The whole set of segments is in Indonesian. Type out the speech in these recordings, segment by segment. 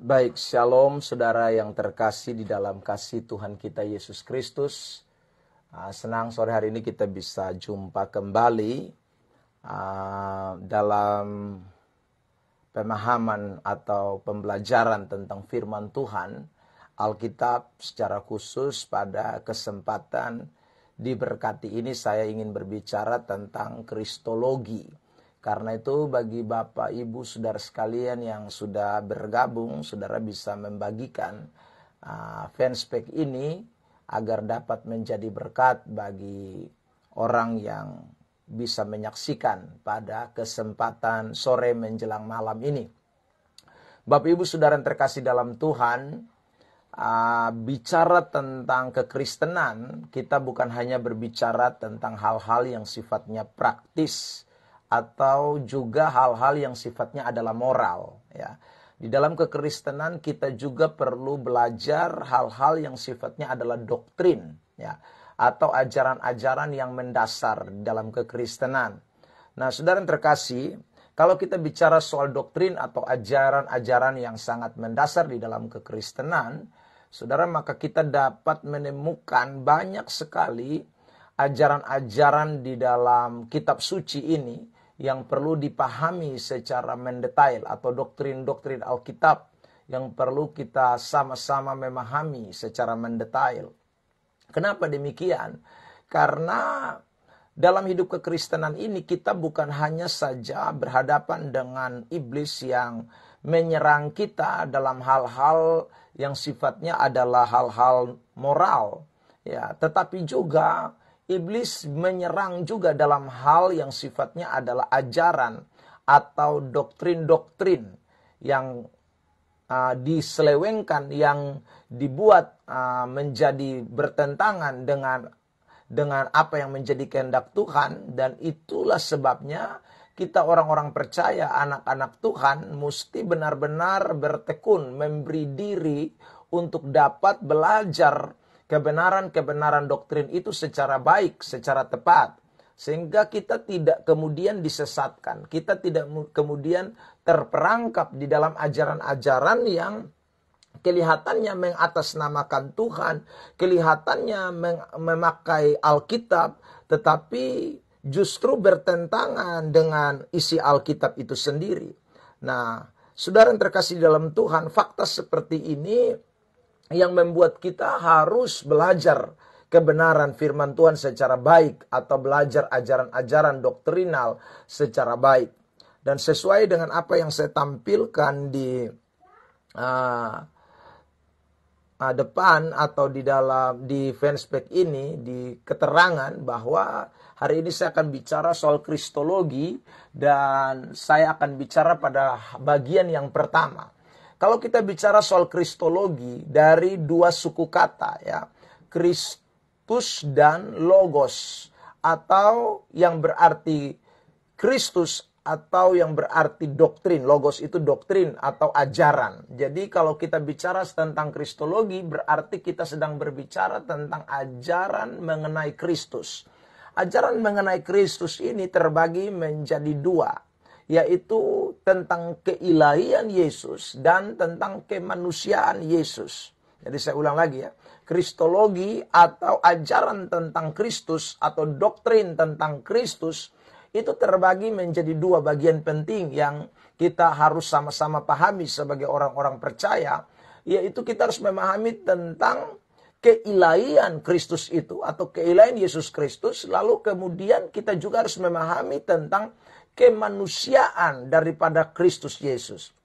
Baik, shalom saudara yang terkasih di dalam kasih Tuhan kita Yesus Kristus. Senang sore hari ini kita bisa jumpa kembali dalam pemahaman atau pembelajaran tentang firman Tuhan, Alkitab secara khusus. Pada kesempatan diberkati ini saya ingin berbicara tentang kristologi. Karena itu bagi Bapak, Ibu, Saudara sekalian yang sudah bergabung, saudara bisa membagikan fanspage ini agar dapat menjadi berkat bagi orang yang bisa menyaksikan pada kesempatan sore menjelang malam ini. Bapak, Ibu, Saudara yang terkasih dalam Tuhan, bicara tentang kekristenan, kita bukan hanya berbicara tentang hal-hal yang sifatnya praktis, atau juga hal-hal yang sifatnya adalah moral. Ya. Di dalam kekristenan kita juga perlu belajar hal-hal yang sifatnya adalah doktrin, ya, atau ajaran-ajaran yang mendasar dalam kekristenan. Nah, saudara yang terkasih, kalau kita bicara soal doktrin atau ajaran-ajaran yang sangat mendasar di dalam kekristenan, saudara, maka kita dapat menemukan banyak sekali ajaran-ajaran di dalam kitab suci ini yang perlu dipahami secara mendetail, atau doktrin-doktrin Alkitab yang perlu kita sama-sama memahami secara mendetail. Kenapa demikian? Karena dalam hidup kekristenan ini kita bukan hanya saja berhadapan dengan iblis yang menyerang kita dalam hal-hal yang sifatnya adalah hal-hal moral, ya, tetapi juga iblis menyerang juga dalam hal yang sifatnya adalah ajaran atau doktrin-doktrin yang diselewengkan, yang dibuat menjadi bertentangan dengan apa yang menjadi kehendak Tuhan. Dan itulah sebabnya kita orang-orang percaya, anak-anak Tuhan, mesti benar-benar bertekun, memberi diri untuk dapat belajar kebenaran-kebenaran doktrin itu secara baik, secara tepat. Sehingga kita tidak kemudian disesatkan. Kita tidak kemudian terperangkap di dalam ajaran-ajaran yang kelihatannya mengatasnamakan Tuhan, kelihatannya memakai Alkitab, tetapi justru bertentangan dengan isi Alkitab itu sendiri. Nah, saudara yang terkasih dalam Tuhan, fakta seperti ini yang membuat kita harus belajar kebenaran firman Tuhan secara baik, atau belajar ajaran-ajaran doktrinal secara baik. Dan sesuai dengan apa yang saya tampilkan di depan atau di fanspage ini, di keterangan bahwa hari ini saya akan bicara soal kristologi, dan saya akan bicara pada bagian yang pertama. Kalau kita bicara soal kristologi, dari dua suku kata, ya, Kristus dan Logos, atau yang berarti Kristus atau yang berarti doktrin. Logos itu doktrin atau ajaran. Jadi kalau kita bicara tentang kristologi, berarti kita sedang berbicara tentang ajaran mengenai Kristus. Ajaran mengenai Kristus ini terbagi menjadi dua, yaitu tentang keilahian Yesus dan tentang kemanusiaan Yesus. Jadi saya ulang lagi, ya. Kristologi atau ajaran tentang Kristus atau doktrin tentang Kristus itu terbagi menjadi dua bagian penting yang kita harus sama-sama pahami sebagai orang-orang percaya, yaitu kita harus memahami tentang keilahian Kristus itu atau keilahian Yesus Kristus, lalu kemudian kita juga harus memahami tentang kemanusiaan daripada Kristus Yesus.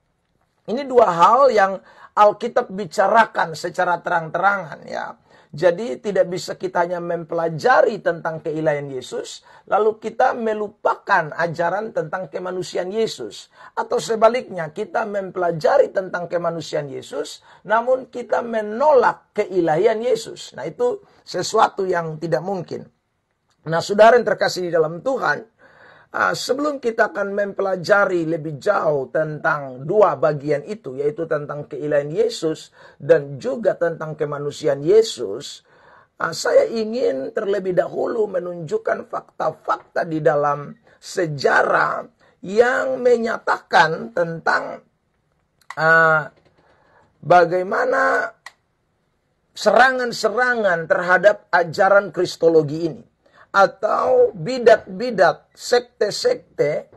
Ini dua hal yang Alkitab bicarakan secara terang-terangan, ya. Jadi tidak bisa kita hanya mempelajari tentang keilahian Yesus, lalu kita melupakan ajaran tentang kemanusiaan Yesus. Atau sebaliknya, kita mempelajari tentang kemanusiaan Yesus, namun kita menolak keilahian Yesus. Nah, itu sesuatu yang tidak mungkin. Nah, saudara yang terkasih di dalam Tuhan, sebelum kita akan mempelajari lebih jauh tentang dua bagian itu, yaitu tentang keilahian Yesus dan juga tentang kemanusiaan Yesus, saya ingin terlebih dahulu menunjukkan fakta-fakta di dalam sejarah yang menyatakan tentang bagaimana serangan-serangan terhadap ajaran Kristologi ini. Atau bidat-bidat, sekte-sekte,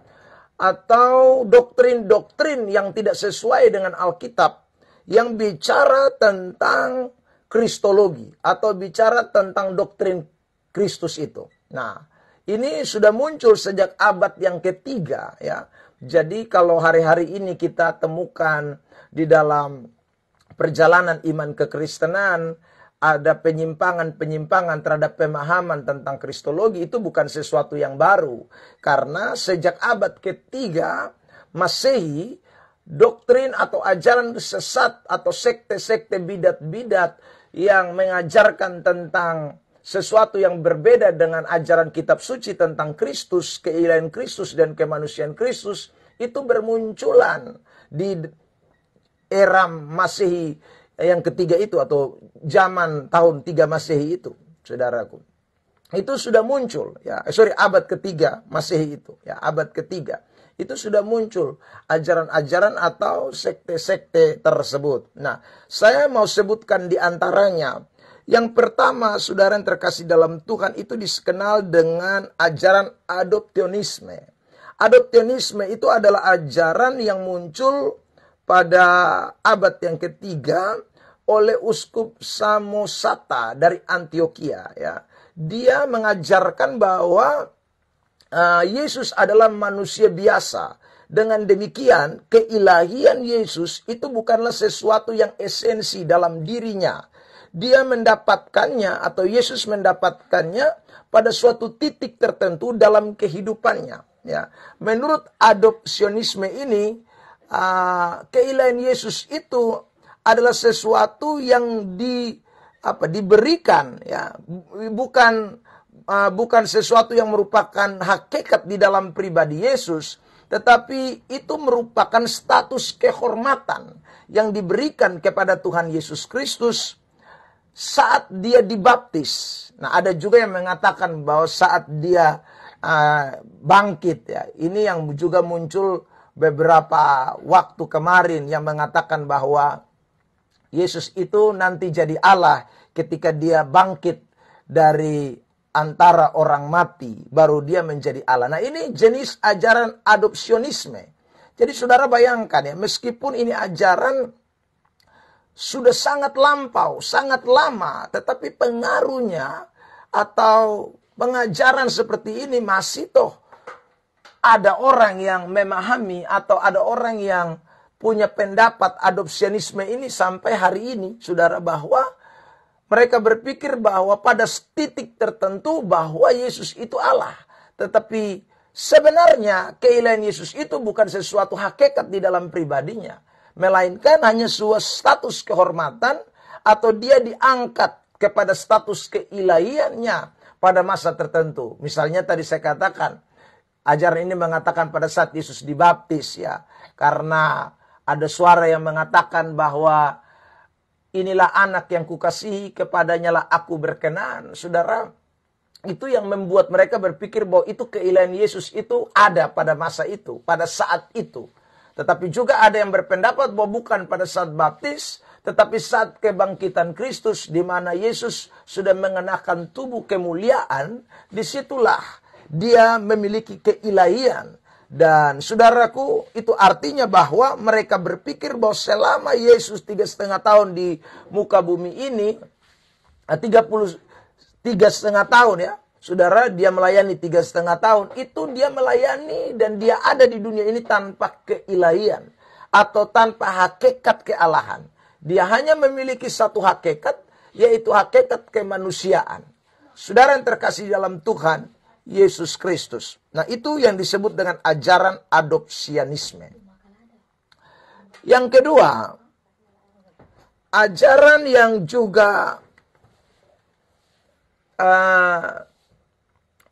atau doktrin-doktrin yang tidak sesuai dengan Alkitab, yang bicara tentang Kristologi, atau bicara tentang doktrin Kristus itu. Nah, ini sudah muncul sejak abad yang ketiga, ya. Jadi kalau hari-hari ini kita temukan di dalam perjalanan iman kekristenan, ada penyimpangan-penyimpangan terhadap pemahaman tentang Kristologi, itu bukan sesuatu yang baru. Karena sejak abad ketiga Masehi, doktrin atau ajaran sesat atau sekte-sekte bidat-bidat yang mengajarkan tentang sesuatu yang berbeda dengan ajaran kitab suci tentang Kristus, keilahian Kristus dan kemanusiaan Kristus, itu bermunculan di era Masehi yang ketiga itu, atau zaman tahun 3 Masehi itu, saudaraku. Itu sudah muncul, ya. Abad ketiga Masehi itu, ya, abad ketiga. Itu sudah muncul ajaran-ajaran atau sekte-sekte tersebut. Nah, saya mau sebutkan di antaranya. Yang pertama, saudara yang terkasih dalam Tuhan, itu dikenal dengan ajaran adoptionisme. Adoptionisme itu adalah ajaran yang muncul pada abad yang ketiga oleh Uskup Samosata dari Antioquia, ya. Dia mengajarkan bahwa Yesus adalah manusia biasa. Dengan demikian, keilahian Yesus itu bukanlah sesuatu yang esensi dalam dirinya. Dia mendapatkannya, atau Yesus mendapatkannya pada suatu titik tertentu dalam kehidupannya, ya. Menurut adopsionisme ini, keilahian Yesus itu adalah sesuatu yang diberikan, ya, bukan sesuatu yang merupakan hakikat di dalam pribadi Yesus, tetapi itu merupakan status kehormatan yang diberikan kepada Tuhan Yesus Kristus saat dia dibaptis. Nah, ada juga yang mengatakan bahwa saat dia bangkit, ya. Ini yang juga muncul beberapa waktu kemarin, yang mengatakan bahwa Yesus itu nanti jadi Allah ketika dia bangkit dari antara orang mati, baru dia menjadi Allah. Nah, ini jenis ajaran adopsionisme. Jadi saudara bayangkan, ya, meskipun ini ajaran sudah sangat lampau, sangat lama, tetapi pengaruhnya atau pengajaran seperti ini masih ada orang yang memahami, atau ada orang yang punya pendapat adopsionisme ini sampai hari ini, saudara, bahwa mereka berpikir bahwa pada titik tertentu bahwa Yesus itu Allah. Tetapi sebenarnya keilahian Yesus itu bukan sesuatu hakikat di dalam pribadinya, melainkan hanya sebuah status kehormatan, atau dia diangkat kepada status keilahiannya pada masa tertentu. Misalnya tadi saya katakan, ajaran ini mengatakan pada saat Yesus dibaptis, ya, karena ada suara yang mengatakan bahwa inilah anak yang kukasihi, kepadanya lah aku berkenan. Saudara, itu yang membuat mereka berpikir bahwa itu keilahian Yesus itu ada pada masa itu, pada saat itu. Tetapi juga ada yang berpendapat bahwa bukan pada saat baptis, tetapi saat kebangkitan Kristus, di mana Yesus sudah mengenakan tubuh kemuliaan, disitulah dia memiliki keilahian. Dan saudaraku, itu artinya bahwa mereka berpikir bahwa selama Yesus 3,5 tahun di muka bumi ini, 33,5 tahun, ya, saudara, dia melayani 3,5 tahun, itu dia melayani dan dia ada di dunia ini tanpa keilahian atau tanpa hakikat kealahan. Dia hanya memiliki satu hakikat, yaitu hakikat kemanusiaan. Saudara yang terkasih dalam Tuhan Yesus Kristus. Nah, itu yang disebut dengan ajaran adopsionisme. Yang kedua, ajaran yang juga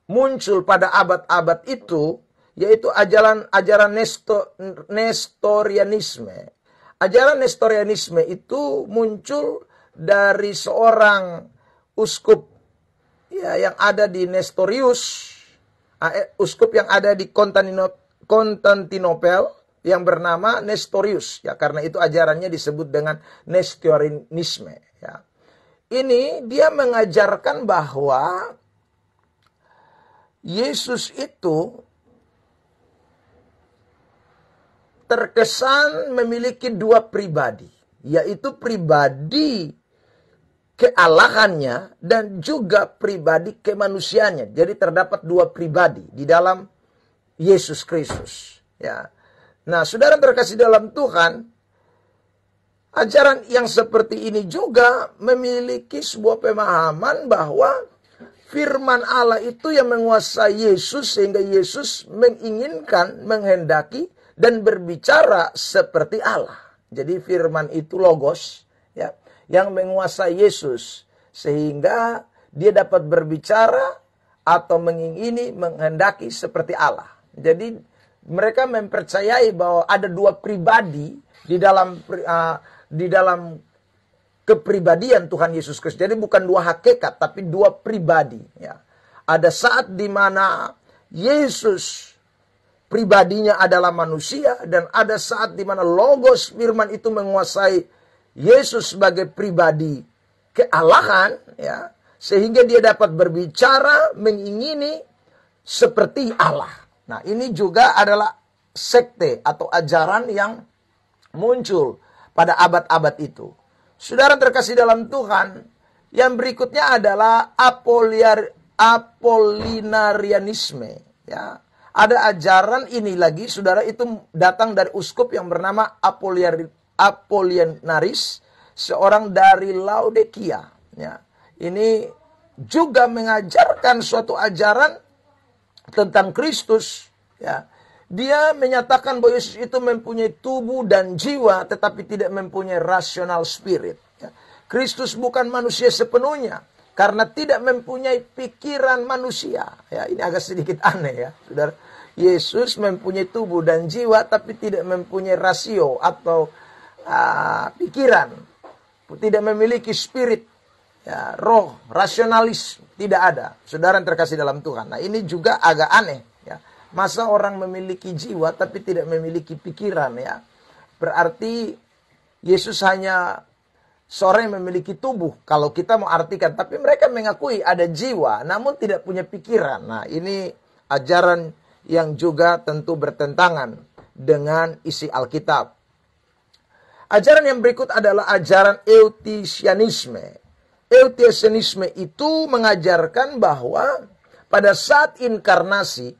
muncul pada abad-abad itu, yaitu ajaran Nestorianisme. Ajaran Nestorianisme itu muncul dari seorang uskup, ya, yang ada di Nestorius, uskup yang ada di Konstantinopel, yang bernama Nestorius, ya, karena itu ajarannya disebut dengan Nestorianisme, ya. Ini dia mengajarkan bahwa Yesus itu terkesan memiliki dua pribadi, yaitu pribadi kealahannya dan juga pribadi kemanusiaannya. Jadi terdapat dua pribadi di dalam Yesus Kristus, ya. Nah, saudara terkasih dalam Tuhan, ajaran yang seperti ini juga memiliki sebuah pemahaman bahwa firman Allah itu yang menguasai Yesus, sehingga Yesus menginginkan, menghendaki, dan berbicara seperti Allah. Jadi firman itu logos, ya, yang menguasai Yesus, sehingga dia dapat berbicara atau mengingini, menghendaki seperti Allah. Jadi mereka mempercayai bahwa ada dua pribadi di dalam kepribadian Tuhan Yesus Kristus. Jadi bukan dua hakikat, tapi dua pribadi, ya. Ada saat di mana Yesus pribadinya adalah manusia, dan ada saat di mana logos firman itu menguasai Yesus sebagai pribadi kealahan, ya, sehingga dia dapat berbicara, mengingini seperti Allah. Nah, ini juga adalah sekte atau ajaran yang muncul pada abad-abad itu. Saudara terkasih dalam Tuhan, yang berikutnya adalah Apollinarianisme, ya. Ada ajaran ini lagi, saudara, itu datang dari uskup yang bernama Apollinaris, seorang dari Laodikia, ya. Ini juga mengajarkan suatu ajaran tentang Kristus, ya. Dia menyatakan bahwa Yesus itu mempunyai tubuh dan jiwa, tetapi tidak mempunyai rasional spirit, ya. Kristus bukan manusia sepenuhnya, karena tidak mempunyai pikiran manusia, ya. Ini agak sedikit aneh, ya, saudara. Yesus mempunyai tubuh dan jiwa, tapi tidak mempunyai rasio atau pikiran, tidak memiliki spirit, ya, roh, rasionalis, tidak ada. Saudara yang terkasih dalam Tuhan. Nah, ini juga agak aneh, ya. Masa orang memiliki jiwa tapi tidak memiliki pikiran, ya. Berarti Yesus hanya seorang yang memiliki tubuh, kalau kita mau artikan. Tapi mereka mengakui ada jiwa, namun tidak punya pikiran. Nah, ini ajaran yang juga tentu bertentangan dengan isi Alkitab. Ajaran yang berikut adalah ajaran Eutychianisme. Eutychianisme itu mengajarkan bahwa pada saat inkarnasi,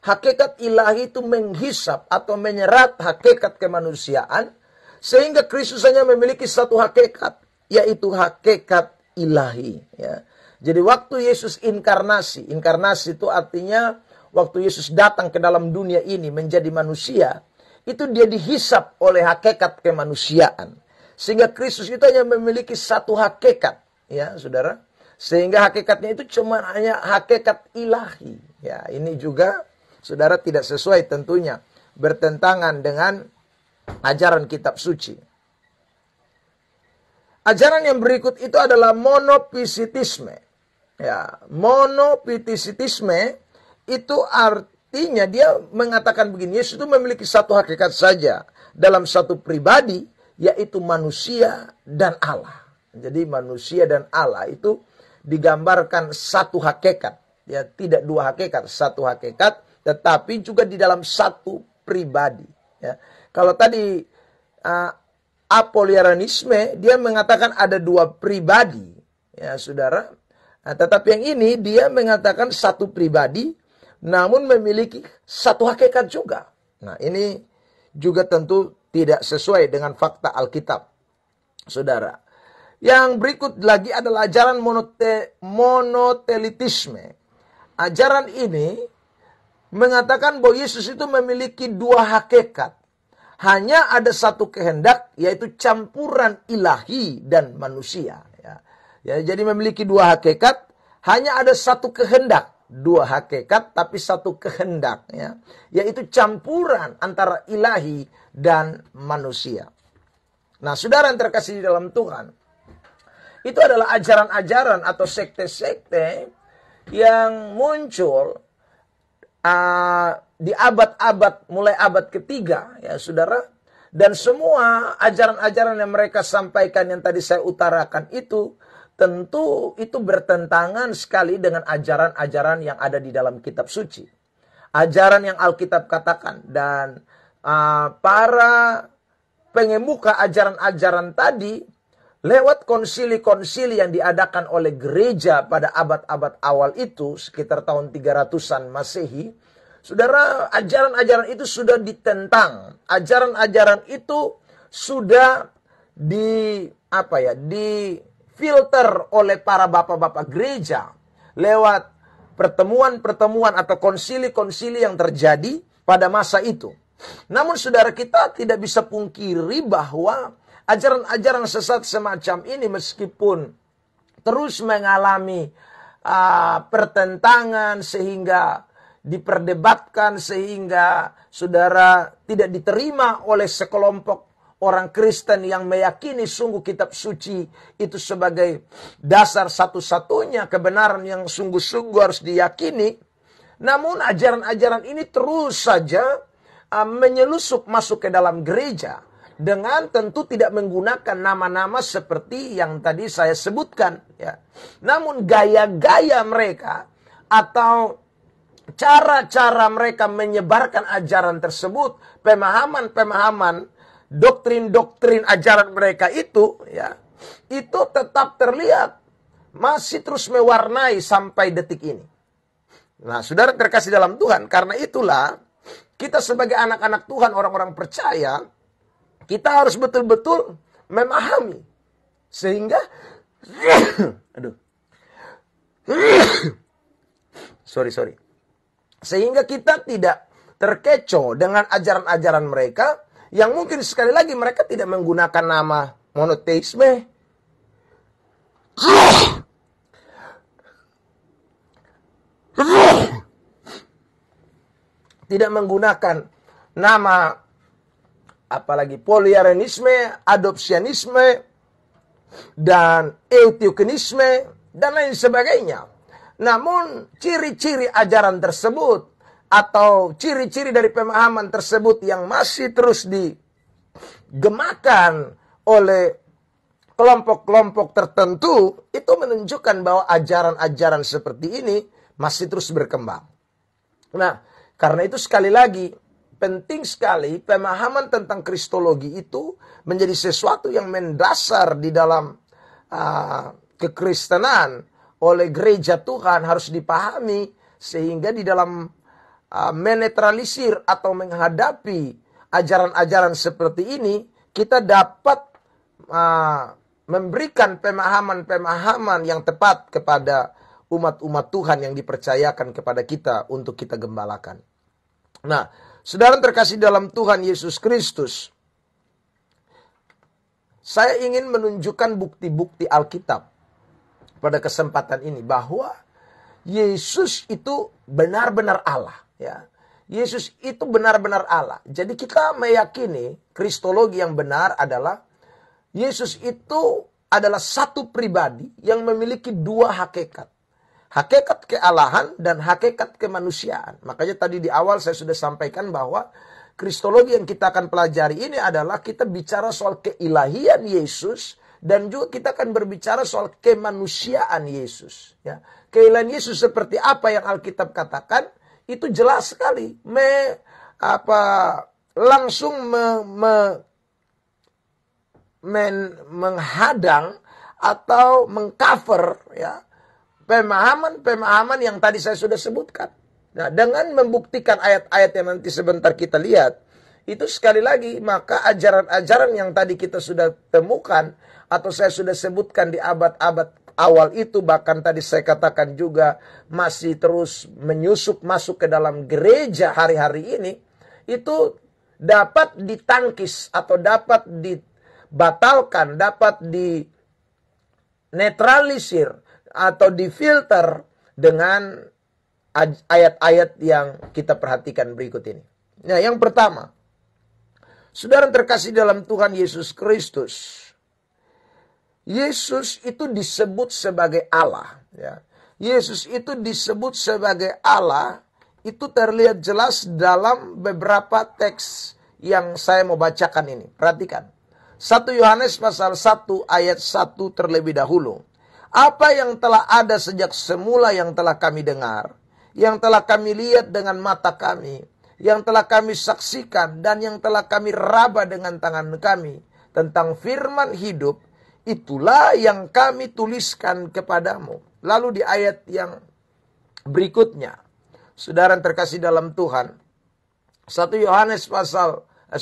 hakikat ilahi itu menghisap atau menyerat hakikat kemanusiaan, sehingga Kristus hanya memiliki satu hakikat, yaitu hakikat ilahi, ya. Jadi waktu Yesus inkarnasi itu artinya waktu Yesus datang ke dalam dunia ini menjadi manusia, itu dia dihisap oleh hakikat kemanusiaan. Sehingga Kristus itu hanya memiliki satu hakikat, ya, saudara. Sehingga hakikatnya itu cuma hanya hakikat ilahi. Ya, ini juga, saudara, tidak sesuai tentunya, bertentangan dengan ajaran kitab suci. Ajaran yang berikut itu adalah monopisitisme. Ya, monopisitisme itu artinya dia mengatakan begini, Yesus itu memiliki satu hakikat saja dalam satu pribadi, yaitu manusia dan Allah. Jadi manusia dan Allah itu digambarkan satu hakikat, ya, tidak dua hakikat, satu hakikat, tetapi juga di dalam satu pribadi, ya. Kalau tadi Apollinarianisme, dia mengatakan ada dua pribadi, ya, saudara. Nah, tetapi yang ini dia mengatakan satu pribadi, namun memiliki satu hakikat juga. Nah, ini juga tentu tidak sesuai dengan fakta Alkitab, saudara. Yang berikut lagi adalah ajaran monotelitisme. Ajaran ini mengatakan bahwa Yesus itu memiliki dua hakikat. Hanya ada satu kehendak, yaitu campuran ilahi dan manusia. Ya, jadi memiliki dua hakikat, hanya ada satu kehendak. Dua hakikat tapi satu kehendak, ya, yaitu campuran antara ilahi dan manusia. Nah, saudara yang terkasih di dalam Tuhan, itu adalah ajaran-ajaran atau sekte-sekte yang muncul di abad-abad, mulai abad ketiga, ya saudara. Dan semua ajaran-ajaran yang mereka sampaikan yang tadi saya utarakan itu, tentu itu bertentangan sekali dengan ajaran-ajaran yang ada di dalam kitab suci. Ajaran yang Alkitab katakan. Dan para pengemuka ajaran-ajaran tadi, lewat konsili-konsili yang diadakan oleh gereja pada abad-abad awal itu, sekitar tahun 300-an Masehi, saudara, ajaran-ajaran itu sudah ditentang. Ajaran-ajaran itu sudah difilter oleh para bapak-bapak gereja lewat pertemuan-pertemuan atau konsili-konsili yang terjadi pada masa itu. Namun saudara, kita tidak bisa pungkiri bahwa ajaran-ajaran sesat semacam ini meskipun terus mengalami pertentangan sehingga diperdebatkan, sehingga saudara tidak diterima oleh sekelompok orang Kristen yang meyakini sungguh kitab suci itu sebagai dasar satu-satunya kebenaran yang sungguh-sungguh harus diyakini. Namun ajaran-ajaran ini terus saja menyelusup masuk ke dalam gereja dengan tentu tidak menggunakan nama-nama seperti yang tadi saya sebutkan, ya. Namun gaya-gaya mereka atau cara-cara mereka menyebarkan ajaran tersebut, pemahaman-pemahaman, doktrin-doktrin ajaran mereka itu, ya, itu tetap terlihat masih terus mewarnai sampai detik ini. Nah, saudara terkasih dalam Tuhan, karena itulah kita sebagai anak-anak Tuhan, orang-orang percaya, kita harus betul-betul memahami. Sehingga, sorry. Sehingga kita tidak terkecoh dengan ajaran-ajaran mereka, yang mungkin sekali lagi mereka tidak menggunakan nama monoteisme. Tidak menggunakan nama apalagi poliarianisme, adopsianisme, dan eutyukenisme, dan lain sebagainya. Namun ciri-ciri ajaran tersebut atau ciri-ciri dari pemahaman tersebut yang masih terus digemakan oleh kelompok-kelompok tertentu, itu menunjukkan bahwa ajaran-ajaran seperti ini masih terus berkembang. Nah, karena itu sekali lagi, penting sekali pemahaman tentang kristologi itu menjadi sesuatu yang mendasar di dalam kekristenan oleh gereja Tuhan, harus dipahami sehingga di dalam menetralisir atau menghadapi ajaran-ajaran seperti ini, kita dapat memberikan pemahaman-pemahaman yang tepat kepada umat-umat Tuhan yang dipercayakan kepada kita untuk kita gembalakan. Nah, saudara terkasih dalam Tuhan Yesus Kristus, saya ingin menunjukkan bukti-bukti Alkitab pada kesempatan ini bahwa Yesus itu benar-benar Allah, ya. Yesus itu benar-benar Allah. Jadi kita meyakini kristologi yang benar adalah Yesus itu adalah satu pribadi yang memiliki dua hakikat. Hakikat kealahan dan hakikat kemanusiaan. Makanya tadi di awal saya sudah sampaikan bahwa kristologi yang kita akan pelajari ini adalah kita bicara soal keilahian Yesus dan juga kita akan berbicara soal kemanusiaan Yesus. Ya. Keilahian Yesus seperti apa yang Alkitab katakan itu jelas sekali. Langsung menghadang atau mengcover, ya, pemahaman-pemahaman yang tadi saya sudah sebutkan. Nah, dengan membuktikan ayat-ayat yang nanti sebentar kita lihat, itu sekali lagi, maka ajaran-ajaran yang tadi kita sudah temukan, atau saya sudah sebutkan di abad-abad awal itu, bahkan tadi saya katakan juga masih terus menyusup masuk ke dalam gereja hari-hari ini, itu dapat ditangkis atau dapat dibatalkan, dapat dinetralisir, atau difilter dengan ayat-ayat yang kita perhatikan berikut ini. Nah, yang pertama, saudara terkasih dalam Tuhan Yesus Kristus, Yesus itu disebut sebagai Allah. Ya. Yesus itu disebut sebagai Allah itu terlihat jelas dalam beberapa teks yang saya mau bacakan ini. Perhatikan. 1 Yohanes pasal 1 ayat 1 terlebih dahulu. Apa yang telah ada sejak semula yang telah kami dengar, yang telah kami lihat dengan mata kami, yang telah kami saksikan, dan yang telah kami raba dengan tangan kami, tentang firman hidup, itulah yang kami tuliskan kepadamu. Lalu di ayat yang berikutnya, saudara yang terkasih dalam Tuhan, 1 Yohanes pasal 1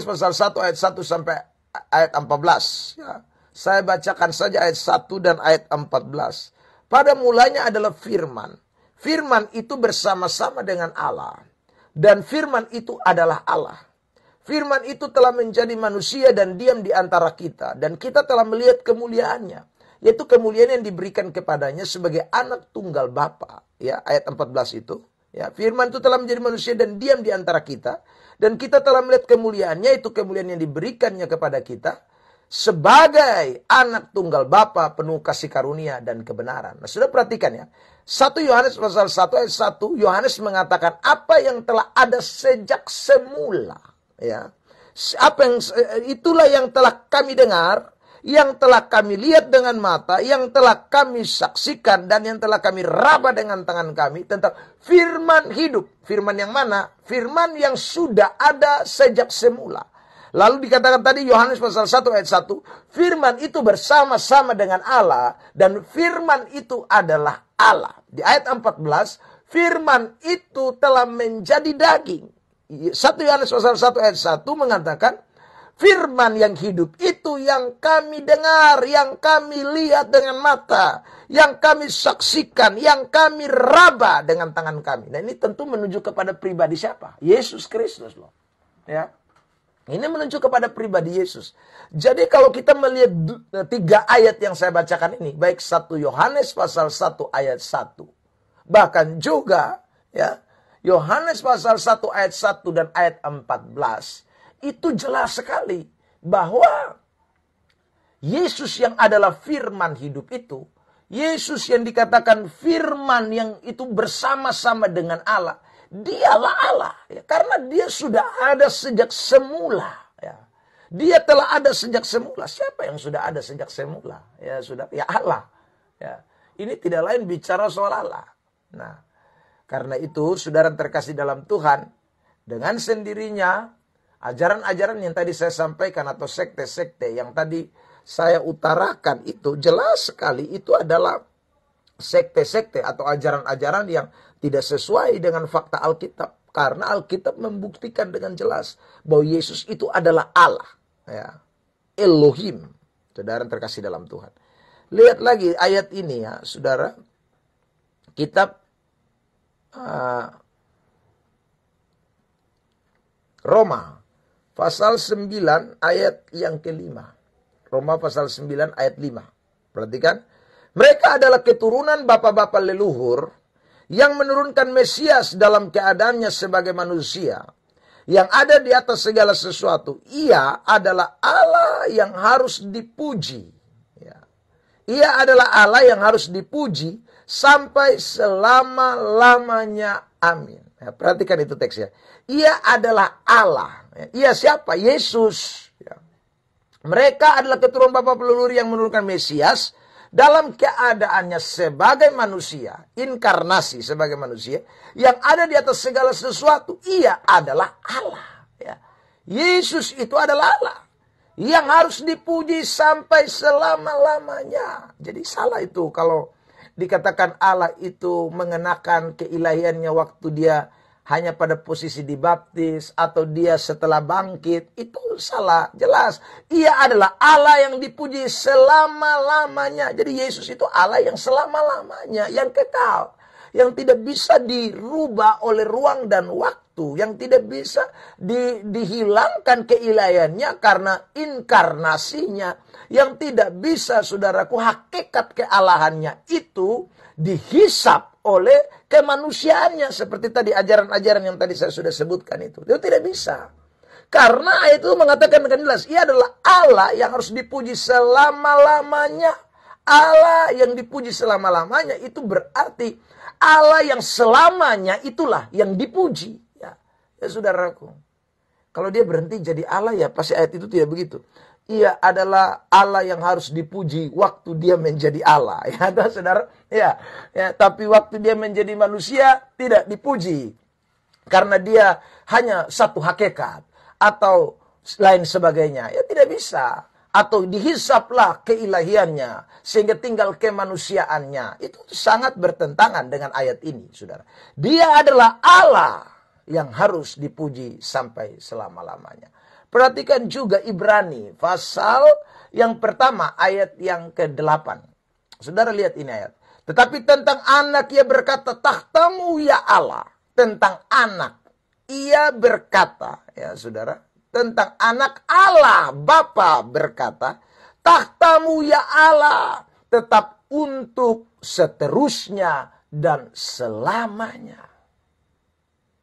pasal 1 ayat 1 sampai ayat 14. Ya. Saya bacakan saja ayat 1 dan ayat 14. Pada mulanya adalah firman. Firman itu bersama-sama dengan Allah. Dan firman itu adalah Allah. Firman itu telah menjadi manusia dan diam di antara kita. Dan kita telah melihat kemuliaannya. Yaitu kemuliaan yang diberikan kepadanya sebagai anak tunggal Bapa. Ya, ayat 14 itu. Ya, firman itu telah menjadi manusia dan diam di antara kita. Dan kita telah melihat kemuliaannya, itu kemuliaan yang diberikannya kepada kita. Sebagai anak tunggal Bapa penuh kasih karunia dan kebenaran. Nah, sudah perhatikan ya. 1 Yohanes pasal 1 ayat 1, Yohanes mengatakan apa yang telah ada sejak semula. Ya. Itulah yang telah kami dengar, yang telah kami lihat dengan mata, yang telah kami saksikan, dan yang telah kami raba dengan tangan kami tentang firman hidup. Firman yang mana? Firman yang sudah ada sejak semula. Lalu dikatakan tadi Yohanes pasal 1 ayat 1, firman itu bersama-sama dengan Allah, dan firman itu adalah Allah. Di ayat 14, firman itu telah menjadi daging. 1 Yohanes pasal 1 ayat 1 mengatakan, firman yang hidup itu yang kami dengar, yang kami lihat dengan mata, yang kami saksikan, yang kami raba dengan tangan kami. Nah, ini tentu menuju kepada pribadi siapa? Yesus Kristus loh. Ya. Ini menuju kepada pribadi Yesus. Jadi kalau kita melihat 3 ayat yang saya bacakan ini, baik 1 Yohanes pasal 1 ayat 1, bahkan juga ya Yohanes pasal 1 ayat 1 dan ayat 14, itu jelas sekali bahwa Yesus yang adalah firman hidup itu, Yesus yang dikatakan firman yang itu bersama-sama dengan Allah, dialah Allah. Ya, karena dia sudah ada sejak semula. Ya. Dia telah ada sejak semula. Siapa yang sudah ada sejak semula? Ya sudah, ya Allah. Ya. Ini tidak lain bicara soal Allah. Nah, karena itu saudara terkasih dalam Tuhan, dengan sendirinya ajaran-ajaran yang tadi saya sampaikan atau sekte-sekte yang tadi saya utarakan itu jelas sekali itu adalah sekte-sekte atau ajaran-ajaran yang tidak sesuai dengan fakta Alkitab. Karena Alkitab membuktikan dengan jelas bahwa Yesus itu adalah Allah. Ya. Elohim. Saudara terkasih dalam Tuhan. Lihat lagi ayat ini ya, saudara. Kitab Roma pasal 9 ayat yang kelima. Roma pasal 9 ayat 5. Perhatikan. Mereka adalah keturunan bapa-bapa leluhur yang menurunkan Mesias dalam keadaannya sebagai manusia yang ada di atas segala sesuatu. Ia adalah Allah yang harus dipuji. Ya. Ia adalah Allah yang harus dipuji sampai selama-lamanya. Amin. Ya, perhatikan itu teksnya. Ia adalah Allah. Ya. Ia siapa? Yesus. Ya. Mereka adalah keturunan bapa leluhur yang menurunkan Mesias dalam keadaannya sebagai manusia, inkarnasi sebagai manusia, yang ada di atas segala sesuatu. Ia adalah Allah. Ya. Yesus itu adalah Allah yang harus dipuji sampai selama-lamanya. Jadi salah itu kalau dikatakan Allah itu mengenakan keilahiannya waktu dia hanya pada posisi dibaptis atau dia setelah bangkit. Itu salah, jelas. Ia adalah Allah yang dipuji selama-lamanya. Jadi Yesus itu Allah yang selama-lamanya, yang kekal, yang tidak bisa dirubah oleh ruang dan waktu, yang tidak bisa dihilangkan keilahiannya karena inkarnasinya, yang tidak bisa, saudaraku, hakikat kealahannya itu dihisap oleh kemanusiaannya. Seperti tadi ajaran-ajaran yang tadi saya sudah sebutkan itu. Itu tidak bisa. Karena ayat itu mengatakan dengan jelas, ia adalah Allah yang harus dipuji selama-lamanya. Allah yang dipuji selama-lamanya itu berarti Allah yang selamanya itulah yang dipuji. Ya saudaraku. Kalau dia berhenti jadi Allah, ya pasti ayat itu tidak begitu. Ia adalah Allah yang harus dipuji waktu dia menjadi Allah. Ya, saudara. Ya, tapi waktu dia menjadi manusia tidak dipuji. Karena dia hanya satu hakikat atau lain sebagainya. Ya tidak bisa. Atau dihisaplah keilahiannya sehingga tinggal kemanusiaannya. Itu sangat bertentangan dengan ayat ini, saudara. Dia adalah Allah yang harus dipuji sampai selama-lamanya. Perhatikan juga Ibrani pasal yang pertama ayat yang ke-8. Saudara lihat ini ayat. Tetapi tentang anak ia berkata, takhtamu ya Allah. Tentang anak ia berkata, ya saudara. Tentang anak Allah, Bapa berkata, takhtamu ya Allah tetap untuk seterusnya dan selamanya.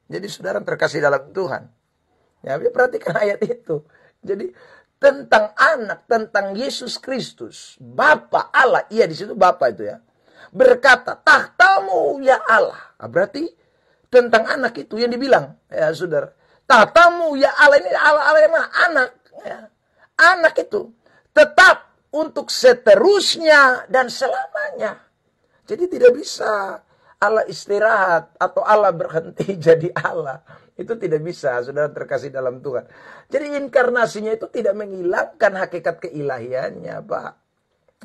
Jadi saudara terkasih dalam Tuhan. Ya, perhatikan ayat itu. Jadi tentang anak, tentang Yesus Kristus, Bapa Allah, iya di situ Bapa itu ya. Berkata, takhtamu ya Allah. Nah, berarti tentang anak itu yang dibilang, ya saudara. Takhtamu ya Allah, ini Allah yang mana? Anak. Ya. Anak itu tetap untuk seterusnya dan selamanya. Jadi tidak bisa Allah istirahat atau Allah berhenti jadi Allah. Itu tidak bisa, saudara terkasih dalam Tuhan. Jadi inkarnasinya itu tidak menghilangkan hakikat keilahiannya, Pak.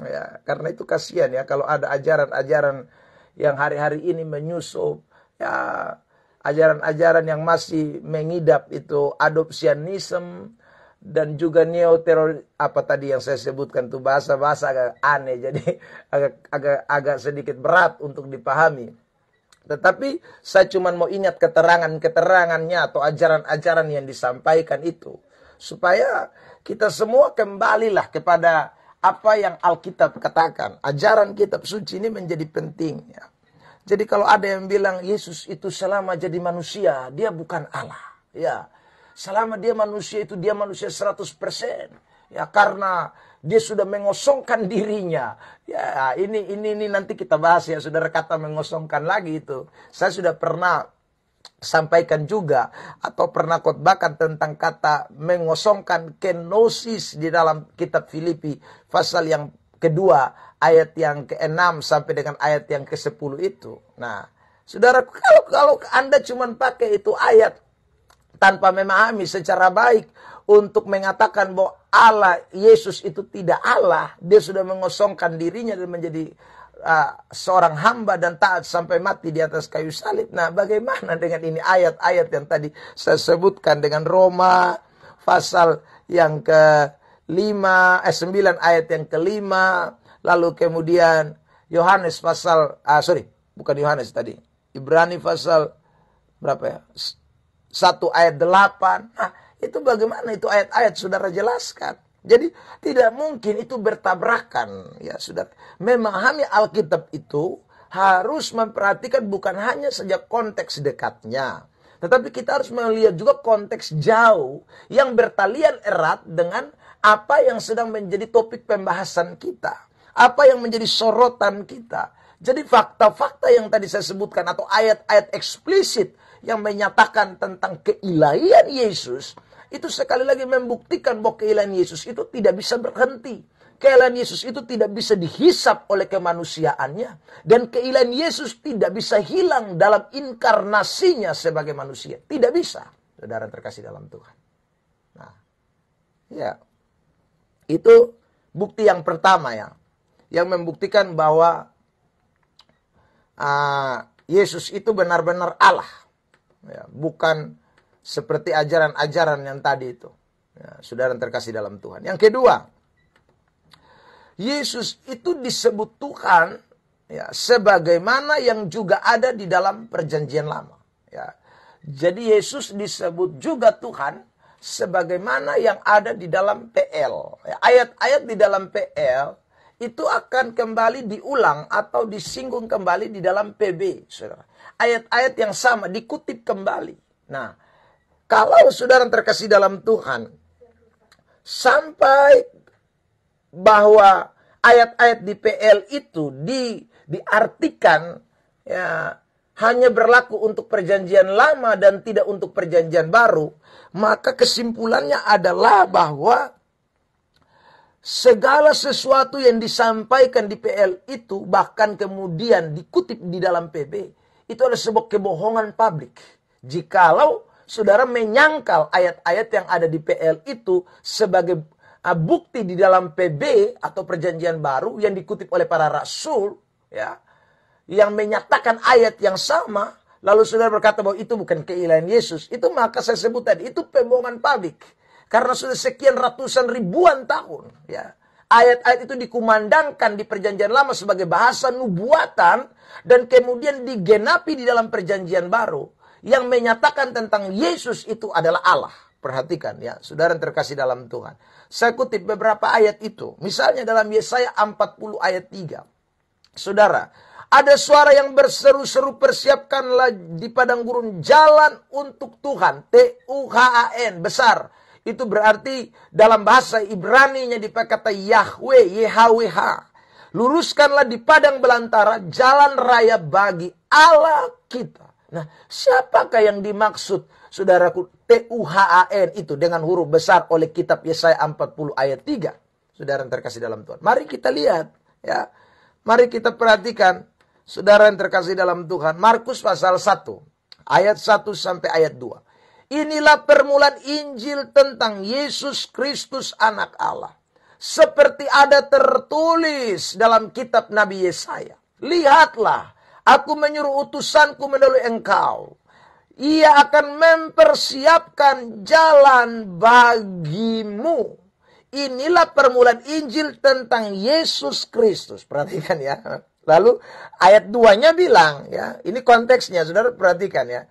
Ya, karena itu kasihan ya kalau ada ajaran-ajaran yang hari-hari ini menyusup, ya ajaran-ajaran yang masih mengidap itu adopsionisme dan juga neoteror, apa tadi yang saya sebutkan tuh bahasa-bahasa agak aneh, jadi agak sedikit berat untuk dipahami. Tetapi saya cuma mau ingat keterangannya atau ajaran-ajaran yang disampaikan itu. Supaya kita semua kembalilah kepada apa yang Alkitab katakan. Ajaran kitab suci ini menjadi penting. Ya. Jadi kalau ada yang bilang Yesus itu selama jadi manusia, dia bukan Allah. Ya, selama dia manusia itu dia manusia 100%. Ya, karena dia sudah mengosongkan dirinya. Ya, ini nanti kita bahas ya, saudara, kata mengosongkan lagi itu. Saya sudah pernah sampaikan juga atau pernah khotbahkan tentang kata mengosongkan, kenosis di dalam kitab Filipi pasal yang kedua ayat yang ke-6 sampai dengan ayat yang ke-10 itu. Nah, saudara, kalau Anda cuma pakai itu ayat tanpa memahami secara baik untuk mengatakan bahwa Allah, Yesus itu tidak Allah. Dia sudah mengosongkan dirinya dan menjadi seorang hamba dan taat sampai mati di atas kayu salib. Nah, bagaimana dengan ini ayat-ayat yang tadi saya sebutkan dengan Roma pasal yang ke-9 ayat yang ke-5, lalu kemudian Yohanes pasal bukan Yohanes tadi. Ibrani pasal berapa ya? 1 ayat 8. Nah, itu bagaimana itu ayat-ayat saudara jelaskan. Jadi tidak mungkin itu bertabrakan. Ya, saudara. Memahami Alkitab itu harus memperhatikan bukan hanya saja konteks dekatnya. Tetapi kita harus melihat juga konteks jauh yang bertalian erat dengan apa yang sedang menjadi topik pembahasan kita. Apa yang menjadi sorotan kita. Jadi fakta-fakta yang tadi saya sebutkan atau ayat-ayat eksplisit yang menyatakan tentang keilahian Yesus, itu sekali lagi membuktikan bahwa keilahian Yesus itu tidak bisa berhenti. Keilahian Yesus itu tidak bisa dihisap oleh kemanusiaannya. Dan keilahian Yesus tidak bisa hilang dalam inkarnasinya sebagai manusia. Tidak bisa, saudara terkasih dalam Tuhan. Nah, ya, itu bukti yang pertama ya, yang membuktikan bahwa Yesus itu benar-benar Allah. Ya, bukan seperti ajaran-ajaran yang tadi itu. Ya, saudara terkasih dalam Tuhan. Yang kedua, Yesus itu disebut Tuhan ya, sebagaimana yang juga ada di dalam perjanjian lama. Ya. Jadi Yesus disebut juga Tuhan sebagaimana yang ada di dalam PL. Ya, ayat-ayat di dalam PL itu akan kembali diulang atau disinggung kembali di dalam PB. Saudara. Ayat-ayat yang sama dikutip kembali. Nah, kalau saudara terkasih dalam Tuhan, sampai bahwa ayat-ayat di PL itu diartikan ya hanya berlaku untuk perjanjian lama dan tidak untuk perjanjian baru, maka kesimpulannya adalah bahwa segala sesuatu yang disampaikan di PL itu, bahkan kemudian dikutip di dalam PB, itu adalah sebuah kebohongan publik. Jikalau saudara menyangkal ayat-ayat yang ada di PL itu sebagai bukti di dalam PB atau perjanjian baru yang dikutip oleh para rasul, ya, yang menyatakan ayat yang sama, lalu saudara berkata bahwa itu bukan keilahian Yesus, itu maka saya sebut tadi, itu pembohongan publik. Karena sudah sekian ratusan ribuan tahun, ya, ayat-ayat itu dikumandangkan di perjanjian lama sebagai bahasa nubuatan, dan kemudian digenapi di dalam perjanjian baru, yang menyatakan tentang Yesus itu adalah Allah. Perhatikan ya, saudara yang terkasih dalam Tuhan. Saya kutip beberapa ayat itu. Misalnya dalam Yesaya 40 ayat 3. Saudara, ada suara yang berseru-seru, persiapkanlah di padang gurun jalan untuk Tuhan. Tuhan, besar. Itu berarti dalam bahasa Ibrani-nya dipakai kata Yahweh, YHWH. Luruskanlah di padang belantara jalan raya bagi Allah kita. Nah, siapakah yang dimaksud, saudaraku, TUHAN itu dengan huruf besar oleh kitab Yesaya 40 ayat 3? Saudara yang terkasih dalam Tuhan. Mari kita lihat, ya. Mari kita perhatikan, saudara yang terkasih dalam Tuhan. Markus pasal 1, ayat 1 sampai ayat 2. Inilah permulaan Injil tentang Yesus Kristus anak Allah. Seperti ada tertulis dalam kitab Nabi Yesaya. Lihatlah, aku menyuruh utusanku melalui engkau. Ia akan mempersiapkan jalan bagimu. Inilah permulaan Injil tentang Yesus Kristus. Perhatikan ya. Lalu ayat 2-nya bilang ya, ini konteksnya, saudara perhatikan ya.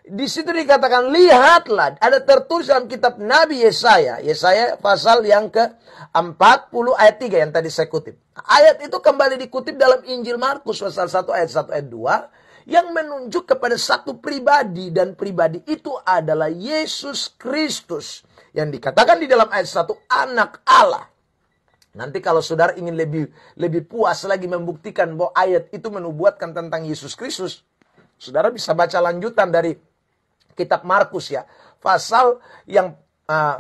Di situ dikatakan, lihatlah, ada tertulis dalam kitab Nabi Yesaya. Yesaya pasal yang ke-40 ayat 3 yang tadi saya kutip. Ayat itu kembali dikutip dalam Injil Markus pasal 1 ayat 1 ayat 2. Yang menunjuk kepada satu pribadi, dan pribadi itu adalah Yesus Kristus. Yang dikatakan di dalam ayat 1, anak Allah. Nanti kalau saudara ingin lebih puas lagi membuktikan bahwa ayat itu menubuatkan tentang Yesus Kristus, saudara bisa baca lanjutan dari kitab Markus ya, pasal yang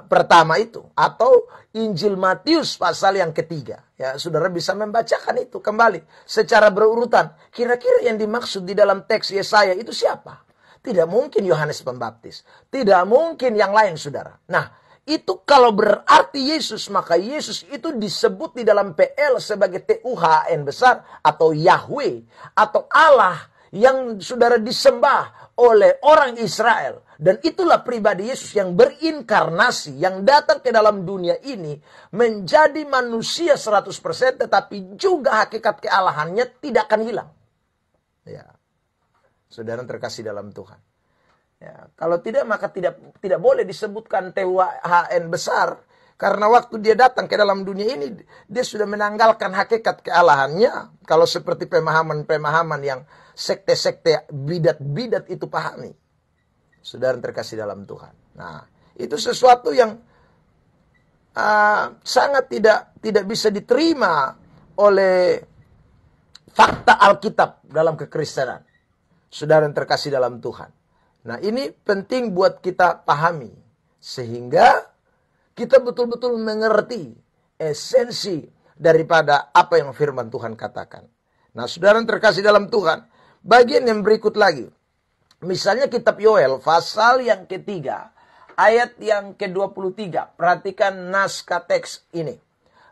pertama itu, atau Injil Matius pasal yang ketiga. Ya, saudara bisa membacakan itu kembali secara berurutan. Kira-kira yang dimaksud di dalam teks Yesaya itu siapa? Tidak mungkin Yohanes Pembaptis, tidak mungkin yang lain, saudara. Nah, itu kalau berarti Yesus, maka Yesus itu disebut di dalam PL sebagai TUHN besar, atau Yahweh, atau Allah yang saudara disembah oleh orang Israel. Dan itulah pribadi Yesus yang berinkarnasi, yang datang ke dalam dunia ini menjadi manusia 100%, tetapi juga hakikat kealahannya tidak akan hilang. Ya, saudara terkasih dalam Tuhan. Ya, kalau tidak, maka tidak boleh disebutkan TUHN besar, karena waktu dia datang ke dalam dunia ini, dia sudah menanggalkan hakikat kealahannya. Kalau seperti pemahaman-pemahaman yang sekte-sekte bidat-bidat itu pahami. Saudara terkasih dalam Tuhan. Nah, itu sesuatu yang sangat tidak bisa diterima oleh fakta Alkitab dalam kekristenan. Saudara terkasih dalam Tuhan. Nah, ini penting buat kita pahami, sehingga kita betul-betul mengerti esensi daripada apa yang firman Tuhan katakan. Nah, saudara terkasih dalam Tuhan, bagian yang berikut lagi. Misalnya kitab Yoel, pasal yang ketiga, ayat yang ke-23. Perhatikan naskah teks ini.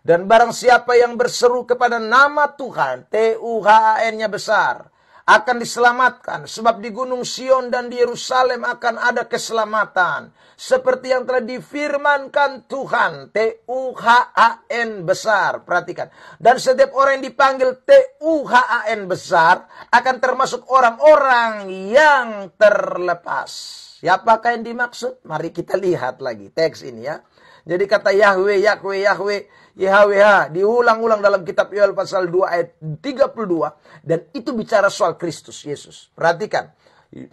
Dan barang siapa yang berseru kepada nama Tuhan, TUHN-nya besar, akan diselamatkan. Sebab di Gunung Sion dan di Yerusalem akan ada keselamatan. Seperti yang telah difirmankan Tuhan, TUHN besar. Perhatikan. Dan setiap orang yang dipanggil TUHN besar akan termasuk orang-orang yang terlepas. Siapakah yang dimaksud? Mari kita lihat lagi teks ini ya. Jadi kata Yahweh, Yahweh, Yahweh, YHWH diulang-ulang dalam kitab Yoel pasal 2 ayat 32. Dan itu bicara soal Kristus Yesus. Perhatikan.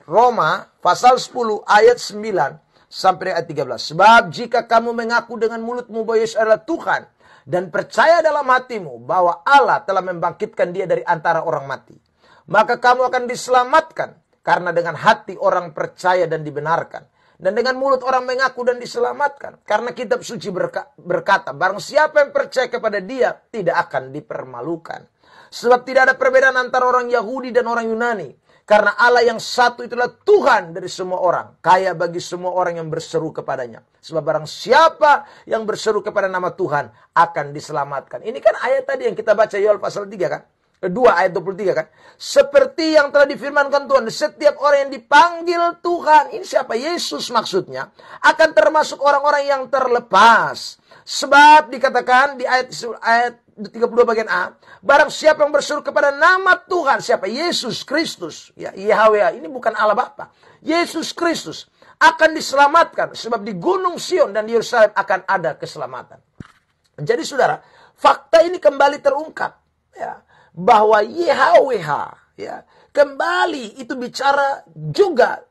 Roma pasal 10 ayat 9 sampai ayat 13. Sebab jika kamu mengaku dengan mulutmu bahwa Yesus adalah Tuhan, dan percaya dalam hatimu bahwa Allah telah membangkitkan dia dari antara orang mati, maka kamu akan diselamatkan. Karena dengan hati orang percaya dan dibenarkan. Dan dengan mulut orang mengaku dan diselamatkan. Karena kitab suci berkata, barang siapa yang percaya kepada dia, tidak akan dipermalukan. Sebab tidak ada perbedaan antara orang Yahudi dan orang Yunani. Karena Allah yang satu itulah Tuhan dari semua orang. Kaya bagi semua orang yang berseru kepadanya. Sebab barang siapa yang berseru kepada nama Tuhan akan diselamatkan. Ini kan ayat tadi yang kita baca Yoel pasal 3 kan. 2 ayat 23 kan. Seperti yang telah difirmankan Tuhan. Setiap orang yang dipanggil Tuhan. Ini siapa? Yesus maksudnya. Akan termasuk orang-orang yang terlepas. Sebab dikatakan di ayat 32 bagian A. Barang siapa yang berseru kepada nama Tuhan. Siapa? Yesus Kristus. Ya, Yahweh. Ini bukan Allah Bapa. Yesus Kristus. Akan diselamatkan. Sebab di Gunung Sion dan di Yerusalem akan ada keselamatan. Jadi saudara. Fakta ini kembali terungkap. Ya. Bahwa YHWH ya, kembali itu bicara juga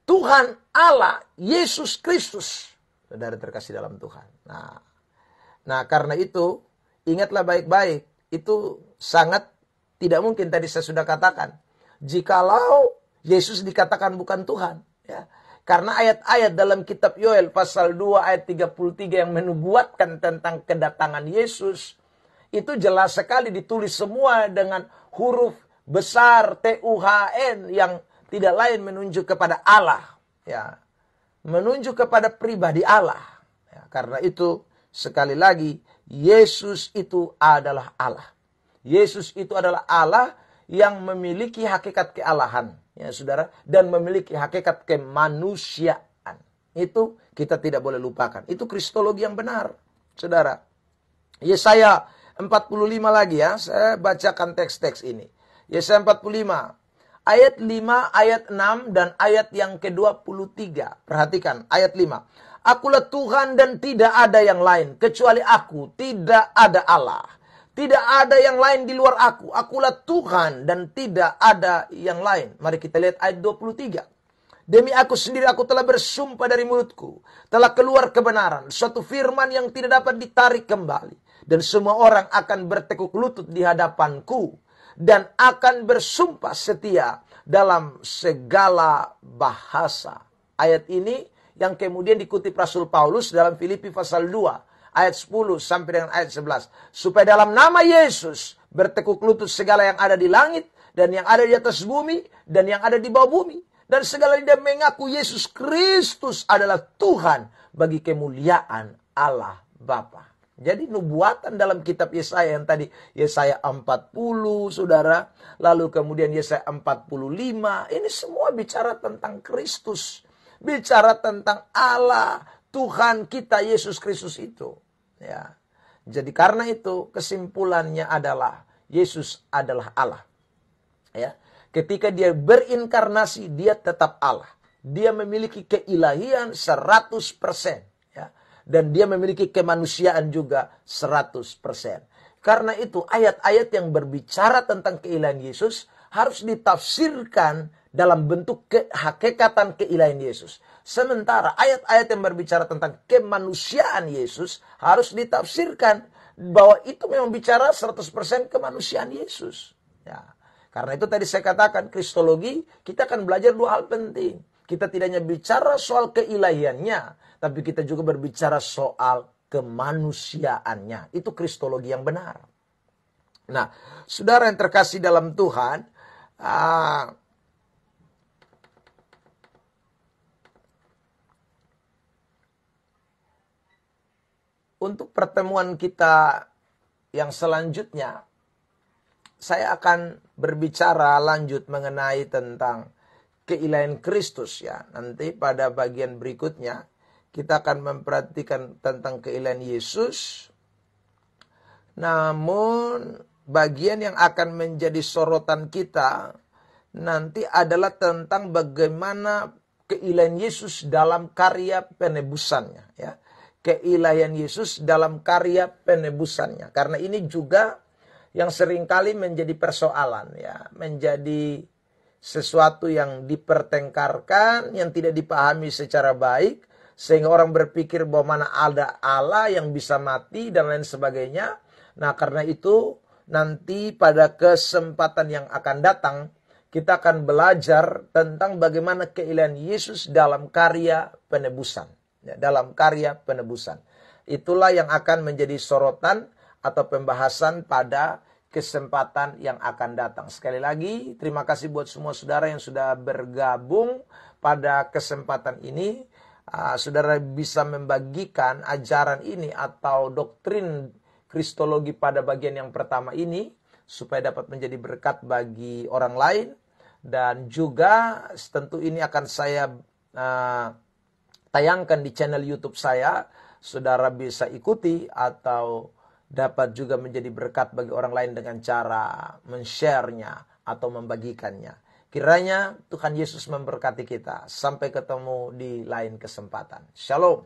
Tuhan Allah Yesus Kristus. Saudara terkasih dalam Tuhan. Nah karena itu ingatlah baik-baik, itu sangat tidak mungkin tadi saya sudah katakan jikalau Yesus dikatakan bukan Tuhan ya. Karena ayat-ayat dalam kitab Yoel pasal 2 ayat 33 yang menubuatkan tentang kedatangan Yesus itu jelas sekali ditulis semua dengan huruf besar TUHN yang tidak lain menunjuk kepada Allah. Ya, menunjuk kepada pribadi Allah. Ya, karena itu sekali lagi Yesus itu adalah Allah. Yesus itu adalah Allah yang memiliki hakikat kealahan. Ya saudara. Dan memiliki hakikat kemanusiaan. Itu kita tidak boleh lupakan. Itu kristologi yang benar. Saudara. Yesaya 45 lagi ya, saya bacakan teks-teks ini. Yesaya 45, ayat 5, ayat 6, dan ayat yang ke-23. Perhatikan, ayat 5. Akulah Tuhan dan tidak ada yang lain. Kecuali aku, tidak ada Allah. Tidak ada yang lain di luar aku. Akulah Tuhan dan tidak ada yang lain. Mari kita lihat ayat 23. Demi aku sendiri aku telah bersumpah dari mulutku. Telah keluar kebenaran. Suatu firman yang tidak dapat ditarik kembali. Dan semua orang akan bertekuk lutut di hadapanku. Dan akan bersumpah setia dalam segala bahasa. Ayat ini yang kemudian dikutip Rasul Paulus dalam Filipi pasal 2. Ayat 10 sampai dengan ayat 11. Supaya dalam nama Yesus bertekuk lutut segala yang ada di langit. Dan yang ada di atas bumi. Dan yang ada di bawah bumi. Dan segala lidah mengaku Yesus Kristus adalah Tuhan bagi kemuliaan Allah Bapa. Jadi nubuatan dalam kitab Yesaya yang tadi Yesaya 40 saudara. Lalu kemudian Yesaya 45. Ini semua bicara tentang Kristus. Bicara tentang Allah. Tuhan kita Yesus Kristus itu. Ya. Jadi karena itu kesimpulannya adalah Yesus adalah Allah. Ya. Ketika dia berinkarnasi dia tetap Allah. Dia memiliki keilahian 100%. Dan dia memiliki kemanusiaan juga 100%. Karena itu ayat-ayat yang berbicara tentang keilahian Yesus harus ditafsirkan dalam bentuk kehakikatan keilahian Yesus. Sementara ayat-ayat yang berbicara tentang kemanusiaan Yesus harus ditafsirkan bahwa itu memang bicara 100% kemanusiaan Yesus. Ya. Karena itu tadi saya katakan kristologi kita akan belajar dua hal penting. Kita tidak hanya bicara soal keilahiannya, tapi kita juga berbicara soal kemanusiaannya. Itu kristologi yang benar. Nah, saudara yang terkasih dalam Tuhan, untuk pertemuan kita yang selanjutnya, saya akan berbicara lanjut mengenai tentang keilahian Kristus ya. Nanti pada bagian berikutnya kita akan memperhatikan tentang keilahian Yesus. Namun bagian yang akan menjadi sorotan kita nanti adalah tentang bagaimana keilahian Yesus dalam karya penebusannya ya. Keilahian Yesus dalam karya penebusannya. Karena ini juga yang seringkali menjadi persoalan ya, menjadi sesuatu yang dipertengkarkan, yang tidak dipahami secara baik, sehingga orang berpikir bahwa mana ada Allah yang bisa mati dan lain sebagainya. Nah karena itu nanti pada kesempatan yang akan datang, kita akan belajar tentang bagaimana keilahian Yesus dalam karya penebusan. Ya, dalam karya penebusan. Itulah yang akan menjadi sorotan atau pembahasan pada kesempatan yang akan datang. Sekali lagi, terima kasih buat semua saudara yang sudah bergabung pada kesempatan ini. Saudara bisa membagikan ajaran ini atau doktrin Kristologi pada bagian yang pertama ini, supaya dapat menjadi berkat bagi orang lain. Dan juga tentu ini akan saya tayangkan di channel YouTube saya. Saudara bisa ikuti atau dapat juga menjadi berkat bagi orang lain dengan cara men-share-nya atau membagikannya. Kiranya Tuhan Yesus memberkati kita. Sampai ketemu di lain kesempatan. Shalom.